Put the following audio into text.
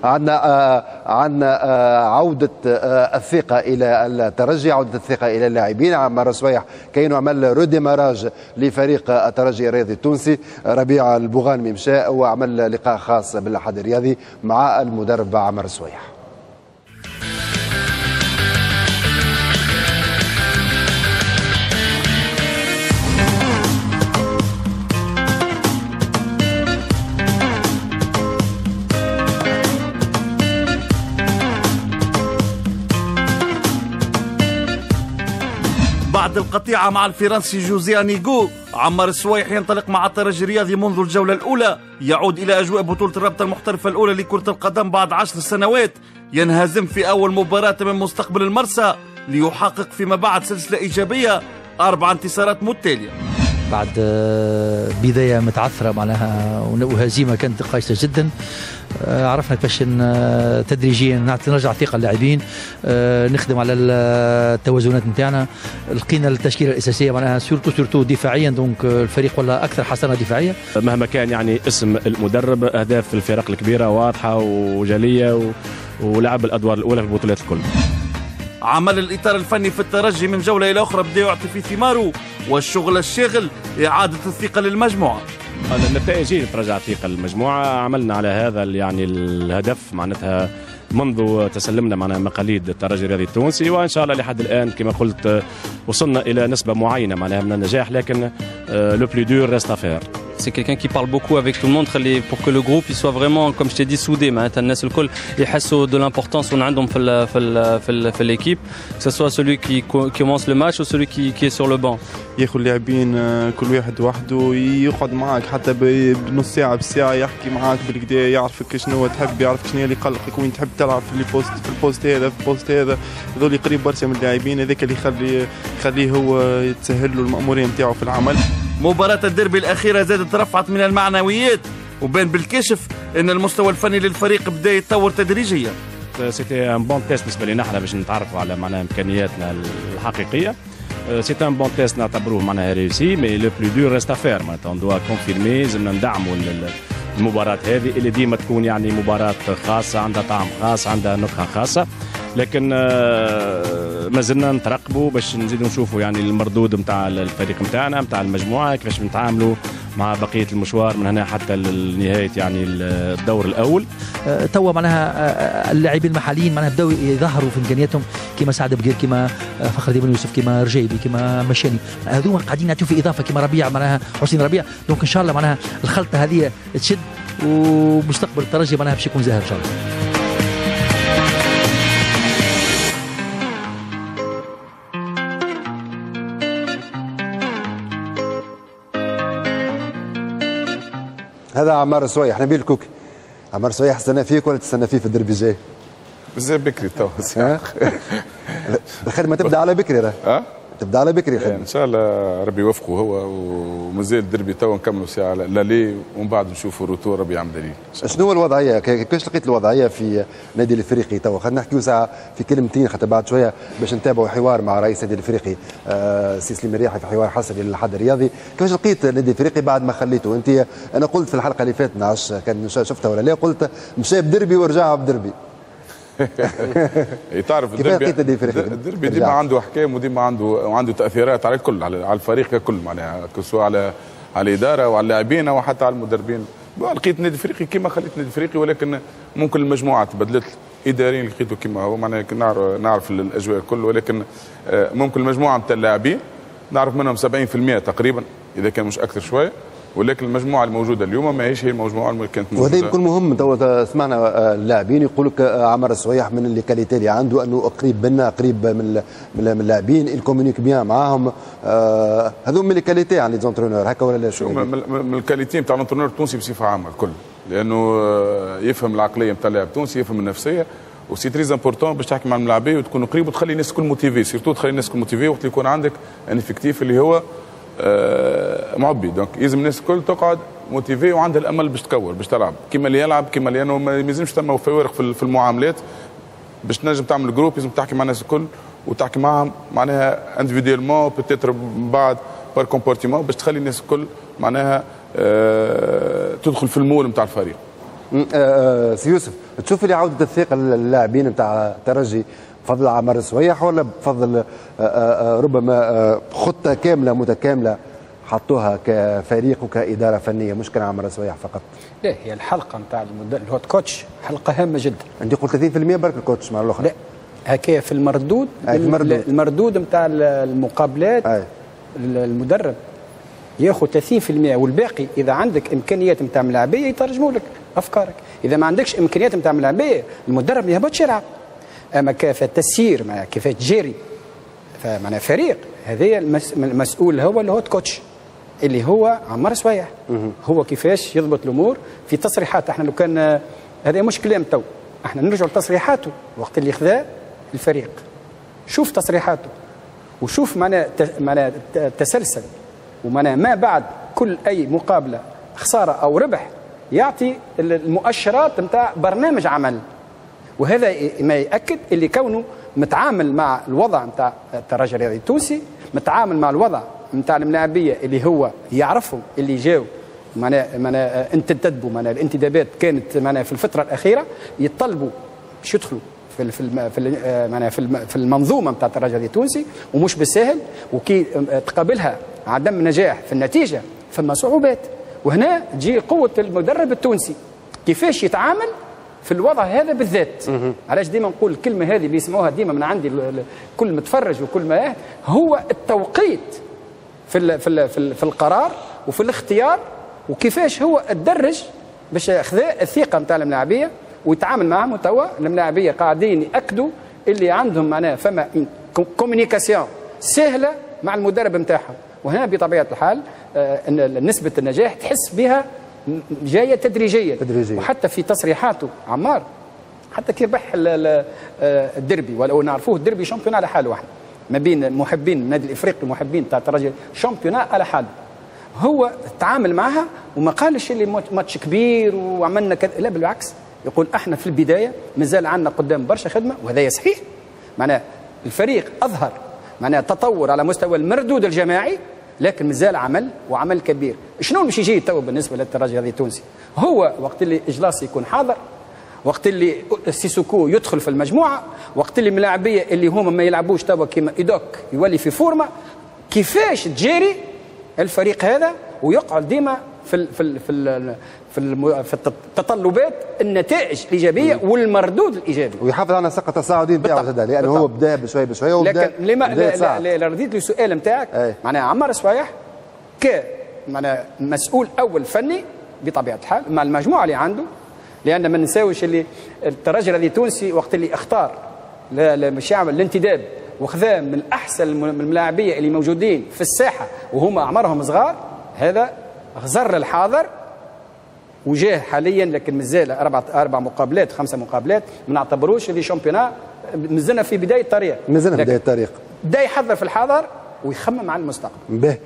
عندنا عودة الثقة إلى الترجي، عودة الثقة إلى اللاعبين. عمار السويح كاين عمل روديماراج لفريق الترجي الرياضي التونسي. ربيع البوغانمي مشى وعمل لقاء خاص بالأحد الرياضي مع المدرب عمار السويح. بعد القطيعة مع الفرنسي جوزي أنيغو، عمار السويح ينطلق مع الترجي الرياضي منذ الجولة الأولى، يعود إلى أجواء بطولة الرابطة المحترفة الأولى لكرة القدم بعد 10 سنوات، ينهزم في أول مباراة من مستقبل المرسى ليحقق فيما بعد سلسلة إيجابية 4 انتصارات متتالية. بعد بداية متعثرة معناها وهزيمة كانت قاسية جدا، عرفنا كيفاش تدريجيا نرجع ثقة اللاعبين، نخدم على التوازنات نتاعنا، لقينا التشكيلة الأساسية معناها سورتو دفاعيا، دونك الفريق ولا أكثر حصانة دفاعية. مهما كان يعني اسم المدرب، أهداف الفرق الكبيرة واضحة وجلية ولعب الأدوار الأولى في البطولات الكل. عمل الإطار الفني في الترجي من جولة إلى أخرى بدا يعطي في ثماره، والشغل الشاغل إعادة الثقة للمجموعة. النتائج هي ترجع ثقة للمجموعة، عملنا على هذا يعني الهدف معناتها منذ تسلمنا معنا مقاليد الترجي الرياضي التونسي، وان شاء الله لحد الان كما قلت وصلنا الى نسبة معينة معناها من النجاح، لكن لو بلو دور ريست افير. C'est quelqu'un qui parle beaucoup avec tout le monde pour que le groupe il soit vraiment, comme je t'ai dit, soudé. معناتها الناس الكل يحسوا de l'importance اللي عندهم في l'équipe, que ce soit celui qui commence le match ou celui qui est sur le banc. ياخذ اللاعبين كل واحد وحده، يقعد معك حتى بنص ساعة بساعة، يحكي معك بالكدا، يعرفك شنو تحب، يعرفك شنو اللي يقلقك، وين تحب تلعب في البوست هذا في البوست هذا. هذول قريب برشا من اللاعبين، هذاك اللي يخليه هو يتسهل له المأمورية نتاعو في العمل. مباراة الديربي الأخيرة زادت رفعت من المعنويات، وبان بالكشف أن المستوى الفني للفريق بدأ يتطور تدريجيا. سيتي ان بون تيست بالنسبة لنا احنا باش نتعرفوا على معناها إمكانياتنا الحقيقية. سيتي ان بون تيست نعتبروه معناها ريوسي، مي لو بلو دور ريست افير، معناتها اون دوا كونفيرمي، لازمنا ندعموا المباراة هذه اللي ديما تكون يعني مباراة خاصة، عندها طعم خاص، عندها نكهة خاصة، لكن ما زلنا نترقبوا باش نزيدوا نشوفوا يعني المردود نتاع الفريق نتاعنا نتاع المجموعة، كيفاش نتعاملوا مع بقية المشوار من هنا حتى لنهاية يعني الدور الأول. توا معناها اللاعبين المحليين معناها بداوا يظهروا في إمكانياتهم، كما سعد بقير، كما فخر الدين بن يوسف، كما رجيبي، كما مشاني، هذوما قاعدين يعطيو في إضافة، كما ربيع معناها حسين ربيع. دونك إن شاء الله معناها الخلطة هذه تشد، ومستقبل الترجي معناها باش يكون زاهر إن شاء الله. هذا عمار السويح. نبيل الكوكي، عمار السويح تستنى فيك ولا تستنى فيه في الدربي الجاي؟ بزاف بكري تو. الخدمه تبدا على بكري راه. تبدا على بكري الخدمه. ان شاء الله ربي يوفقه هو، ومازال الدربي تو نكملوا ساعه لالي، ومن بعد نشوفوا روتور ربي يعمل دليل. شنو هو الوضعيه؟ كيفاش لقيت الوضعيه في نادي الافريقي تو؟ خلينا نحكيو ساعه في كلمتين حتى بعد شويه باش نتابعوا حوار مع رئيس النادي الافريقي سي سليم الرياحي في حوار حصري للحد الرياضي. كيفاش لقيت النادي الافريقي بعد ما خليته؟ انت انا قلت في الحلقه اللي فاتت، نعرفش كان شفتها ولا لا، قلت مشى بدربي ورجع بدربي. تعرف الدربي ديما عنده احكام، وديما عنده تاثيرات على الكل، على الفريق ككل معناها، سواء على الاداره وعلى اللاعبين وحتى على المدربين. لقيت نادي افريقي كما خليت نادي افريقي، ولكن ممكن المجموعه تبدلت، اداريين لقيته كما هو معناها، نعرف الاجواء الكل، ولكن ممكن المجموعه نتاع اللاعبين نعرف منهم 70% تقريبا اذا كان مش اكثر شويه، ولكن المجموعه الموجوده اليوم ما هيش هي المجموعه اللي كانت موجوده. وهذا يكون مهم. تو سمعنا اللاعبين يقول لك عمر السويح من اللي كاليتي اللي عنده انه قريب منا، قريب من اللاعبين، الكومونيك بيان معاهم، هذو من الكاليتي عن لي زونترونور هكا ولا لا؟ شو من الكاليتي نتاع الانترونور التونسي بصفه عامه الكل، لانه يفهم العقليه نتاع اللاعب التونسي، يفهم النفسيه، وسي تريز امبورتون باش تحكي مع الملاعبين وتكون قريب وتخلي الناس الكل موتيفي، سيرتو تخلي الناس الكل موتيفي وقت اللي يكون عندك ان افكتيف اللي هو معبي. دونك لازم الناس الكل تقعد موتيفي وعندها الامل باش تكور، باش تلعب كيما اللي يلعب، كيما لانه ما يلزمش ثم فوارق في المعاملات. باش تنجم تعمل جروب لازم تحكي مع الناس الكل وتحكي معهم معناها انديفيديولمون، بوتيتر بعد بار كومبورتيمون، باش تخلي الناس الكل معناها تدخل في المول نتاع الفريق. سي يوسف، تشوف اللي عوده الثقه للاعبين نتاع الترجي بفضل عمر السويح ولا بفضل ربما خطه كامله متكامله حطوها كفريق وكاداره فنيه مش كان عمر السويح فقط؟ لا، هي الحلقه نتاع الهوت كوتش حلقه هامه جدا. انت قلت 30% برك الكوتش مع الاخر. لا، هكايا في المردود. المردود نتاع المقابلات. المدرب ياخذ 30% والباقي اذا عندك امكانيات نتاع ملاعبيه يترجموا لك افكارك، اذا ما عندكش امكانيات نتاع ملاعبيه المدرب ما يهبطش يلعب. اما كيف التسيير كيف تجري فمعنى فريق، هذا المسؤول هو الهوت كوتش اللي هو عمار سويح. هو كيفاش يضبط الامور في تصريحات. احنا لو كان هذا مش كلام تو، احنا نرجع لتصريحاته وقت اللي خذا الفريق، شوف تصريحاته وشوف معنى تسلسل ومعنى ما بعد كل اي مقابله خساره او ربح يعطي المؤشرات نتاع برنامج عمل. وهذا ما يأكد اللي كونه متعامل مع الوضع نتاع الترجي الرياضي التونسي، متعامل مع الوضع نتاع الملاعبيه اللي هو يعرفهم اللي جاوا انتدبوا الانتدابات كانت في الفتره الاخيره يطلبوا باش يدخلوا في المنظومه نتاع الترجي الرياضي التونسي، ومش بالسهل. وكي تقابلها عدم نجاح في النتيجه فما صعوبات، وهنا تجي قوه المدرب التونسي كيفاش يتعامل في الوضع هذا بالذات. علاش ديما نقول الكلمه هذه اللي يسمعوها ديما من عندي كل متفرج وكل ما هو التوقيت في القرار وفي الاختيار، وكيفاش هو الدرج باش ياخذ الثقه نتاع الملاعبيه ويتعامل معهم. وتوا الملاعبيه قاعدين ياكدوا اللي عندهم فما كوميونيكاسيون سهله مع المدرب نتاعهم، وهنا بطبيعه الحال نسبه النجاح تحس بها جايه تدريجيا. وحتى في تصريحاته عمار حتى كي ربح الدربي، ولو نعرفوه الدربي شامبيون على حاله واحد ما بين محبين النادي الافريقي ومحبين تاع الترجي، شامبيون على حاله. هو تعامل معها وما قالش اللي ماتش كبير وعملنا كذا، لا بالعكس، يقول احنا في البدايه مازال عندنا قدام برشا خدمه، وهذا صحيح. معناه الفريق اظهر تطور على مستوى المردود الجماعي، لكن مازال عمل كبير. شنو باش يجي تو بالنسبه للترجي الرياضي التونسي؟ هو وقت اللي اجلاس يكون حاضر، وقت اللي سيسوكو يدخل في المجموعه، وقت اللي الملاعبيه اللي هما ما يلعبوش توا كيما ايدوك يولي في فورمه، كيفاش تجاري الفريق هذا ويقعد ديما في التطلبات النتائج الايجابيه والمردود الايجابي، ويحافظ على ثقه التصاعدي نتاعو زاد، لانه هو بدا بشوي بشوي وبدا. لكن لا رديت للسؤال نتاعك معناها عمار سوايح مسؤول اول فني بطبيعه الحال مع المجموعه اللي عنده، لان ما نساويش اللي الترجي الرياضي التونسي وقت اللي اختار باش يعمل الانتداب وخذا من احسن الملاعبيه اللي موجودين في الساحه وهما اعمارهم صغار، هذا غزر الحاضر وجاه حاليا، لكن مازال 4 مقابلات 5 مقابلات ما نعتبروش اللي شامبيونا، مازلنا في بدايه الطريق. مازلنا بدايه الطريق. بدا يحضر في الحاضر ويخمم على المستقبل. به